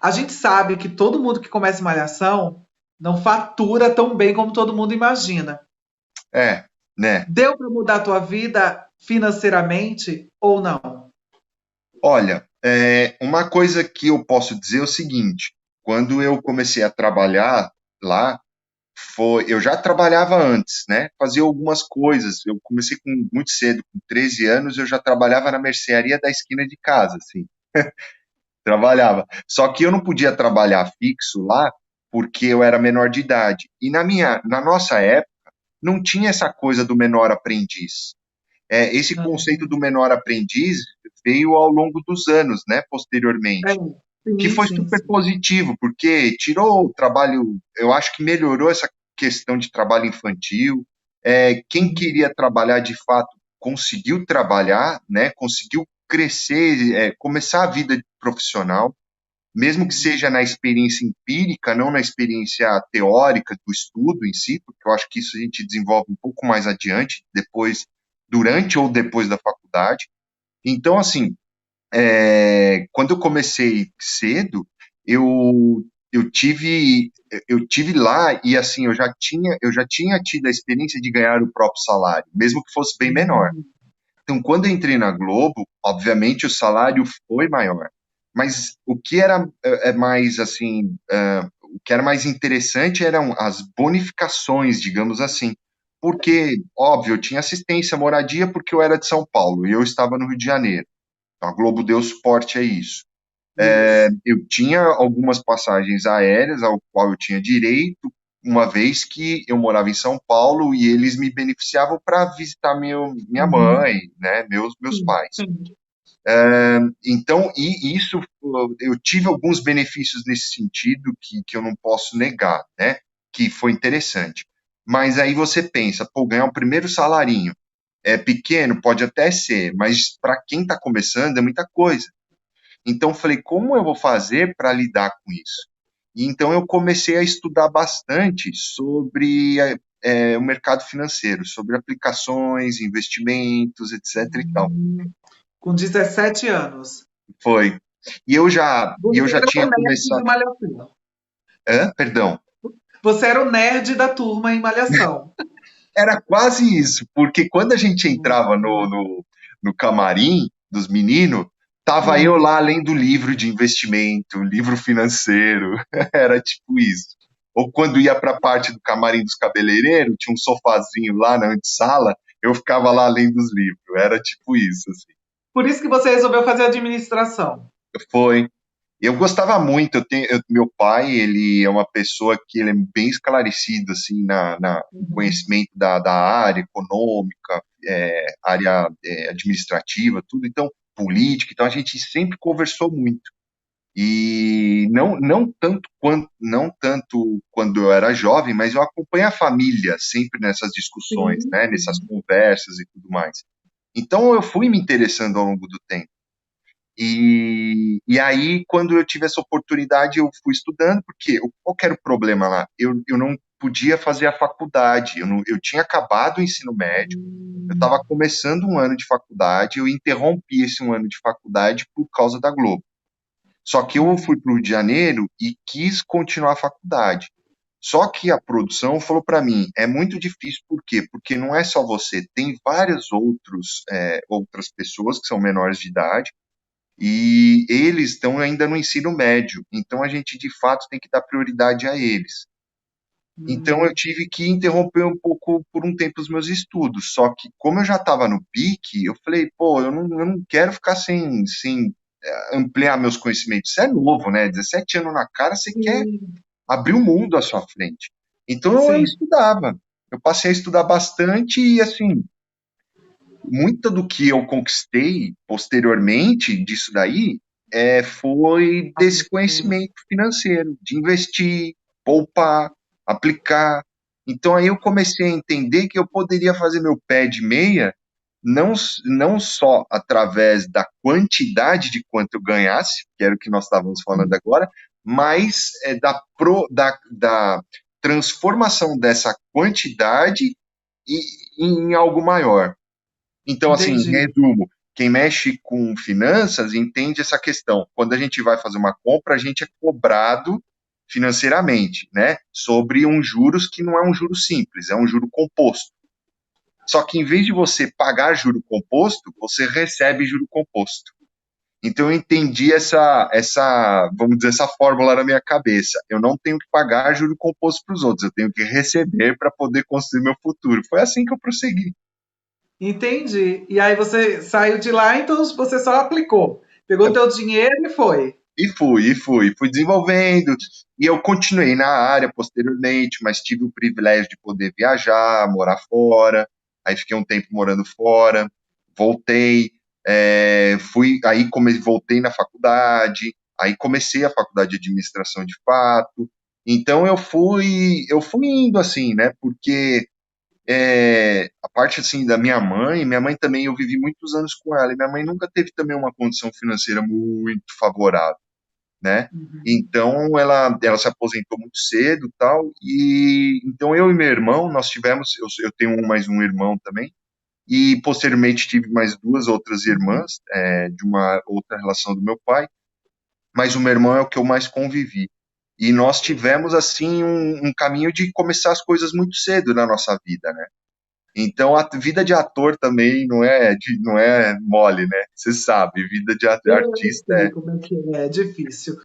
A gente sabe que todo mundo que começa malhação não fatura tão bem como todo mundo imagina. É, né? Deu para mudar a tua vida financeiramente ou não? Olha, uma coisa que eu posso dizer é o seguinte: quando eu comecei a trabalhar lá, eu já trabalhava antes, né? Fazia algumas coisas. Eu comecei muito cedo, com 13 anos, eu já trabalhava na mercearia da esquina de casa, assim. Trabalhava. Só que eu não podia trabalhar fixo lá porque eu era menor de idade. E na nossa época, não tinha essa coisa do menor aprendiz. Esse conceito Hum. do menor aprendiz veio ao longo dos anos, né, É, posteriormente, que sim, foi sim, super sim. positivo, porque tirou o trabalho, eu acho que melhorou essa questão de trabalho infantil. Quem Uhum. queria trabalhar de fato conseguiu trabalhar, né, conseguiu crescer, começar a vida profissional, mesmo que Uhum. seja na experiência empírica, não na experiência teórica do estudo em si, porque eu acho que isso a gente desenvolve um pouco mais adiante, depois, durante ou depois da faculdade. Então, assim, quando eu comecei cedo, eu, eu tive lá e assim eu já tinha tido a experiência de ganhar o próprio salário, mesmo que fosse bem menor. Uhum. Então, quando eu entrei na Globo, obviamente o salário foi maior, mas o que era mais assim, o que era mais interessante eram as bonificações, digamos assim, porque, óbvio, eu tinha assistência, moradia, porque eu era de São Paulo e eu estava no Rio de Janeiro. Então, a Globo deu suporte a isso. Isso. Eu tinha algumas passagens aéreas ao qual eu tinha direito, uma vez que eu morava em São Paulo e eles me beneficiavam para visitar minha Uhum. mãe, né, meus Sim, pais. sim. Então, e isso, eu tive alguns benefícios nesse sentido que eu não posso negar, né, que foi interessante. Mas aí você pensa, pô, ganhar o primeiro salarinho é pequeno, pode até ser, mas para quem está começando é muita coisa. Então, eu falei, como eu vou fazer para lidar com isso? E então, eu comecei a estudar bastante sobre o mercado financeiro, sobre aplicações, investimentos, etc. e tal. Com 17 anos. Foi. E eu Você já era o tinha nerd de começado. Malhação. Perdão. Você era o nerd da turma em Malhação. Era quase isso, porque quando a gente entrava no camarim dos meninos, tava eu Hum. lá lendo livro de investimento, livro financeiro, era tipo isso. Ou quando ia para a parte do camarim dos cabeleireiros, tinha um sofazinho lá na antessala, eu ficava lá lendo os livros, era tipo isso, assim. Por isso que você resolveu fazer administração. Foi. Eu gostava muito, meu pai, ele é uma pessoa que ele é bem esclarecido, assim, no Uhum. conhecimento da área econômica, área administrativa, tudo, então, política, então a gente sempre conversou muito. E não tanto quando eu era jovem, mas eu acompanho a família sempre nessas discussões, Sim, né, nessas sim. conversas e tudo mais. Então eu fui me interessando ao longo do tempo. E aí, quando eu tive essa oportunidade, eu fui estudando, porque qual que era o problema lá? Eu não podia fazer a faculdade, eu tinha acabado o ensino médio, eu estava Hum. começando um ano de faculdade, eu interrompi esse um ano de faculdade por causa da Globo. Só que eu Hum. fui para o Rio de Janeiro e quis continuar a faculdade. Só que a produção falou para mim, é muito difícil, por quê? Porque não é só você, tem várias outras pessoas que são menores de idade, e eles estão ainda no ensino médio, então a gente de fato tem que dar prioridade a eles. Então eu Hum. tive que interromper um pouco por um tempo os meus estudos. Só que como eu já estava no pique, eu falei, pô, eu não quero ficar sem ampliar meus conhecimentos. Você é novo, né? 17 anos na cara, você quer Sim, abrir o mundo à sua frente. Então eu sim. estudava. Eu passei a estudar bastante e assim, muito do que eu conquistei posteriormente disso daí foi desse conhecimento financeiro, de investir, poupar, aplicar. Então aí eu comecei a entender que eu poderia fazer meu pé de meia não só através da quantidade de quanto eu ganhasse, que era o que nós estávamos falando agora, mas da transformação dessa quantidade em algo maior. Então, assim, em Entendi. resumo, quem mexe com finanças entende essa questão. Quando a gente vai fazer uma compra, a gente é cobrado financeiramente, né? Sobre um juros que não é um juro simples, é um juro composto. Só que em vez de você pagar juro composto, você recebe juro composto. Então eu entendi vamos dizer, essa fórmula na minha cabeça. Eu não tenho que pagar juro composto para os outros, eu tenho que receber para poder construir meu futuro. Foi assim que eu prossegui. Entendi. E aí você saiu de lá, então você só aplicou. Pegou teu dinheiro e foi. Fui desenvolvendo, e eu continuei na área posteriormente, mas tive o privilégio de poder viajar, morar fora, aí fiquei um tempo morando fora, voltei, voltei na faculdade, aí comecei a faculdade de administração de fato, então eu fui indo assim, né, porque a parte assim da minha mãe também, eu vivi muitos anos com ela, e minha mãe nunca teve também uma condição financeira muito favorável, né? Uhum. Então ela se aposentou muito cedo, tal, e então eu e meu irmão nós tivemos, eu tenho mais um irmão também, e posteriormente tive mais duas outras irmãs, de uma outra relação do meu pai, mas o meu irmão é o que eu mais convivi. E nós tivemos assim um caminho de começar as coisas muito cedo na nossa vida, né? Então a vida de ator também não é mole, né? Você sabe, vida de Eu artista sei como é que é, é difícil.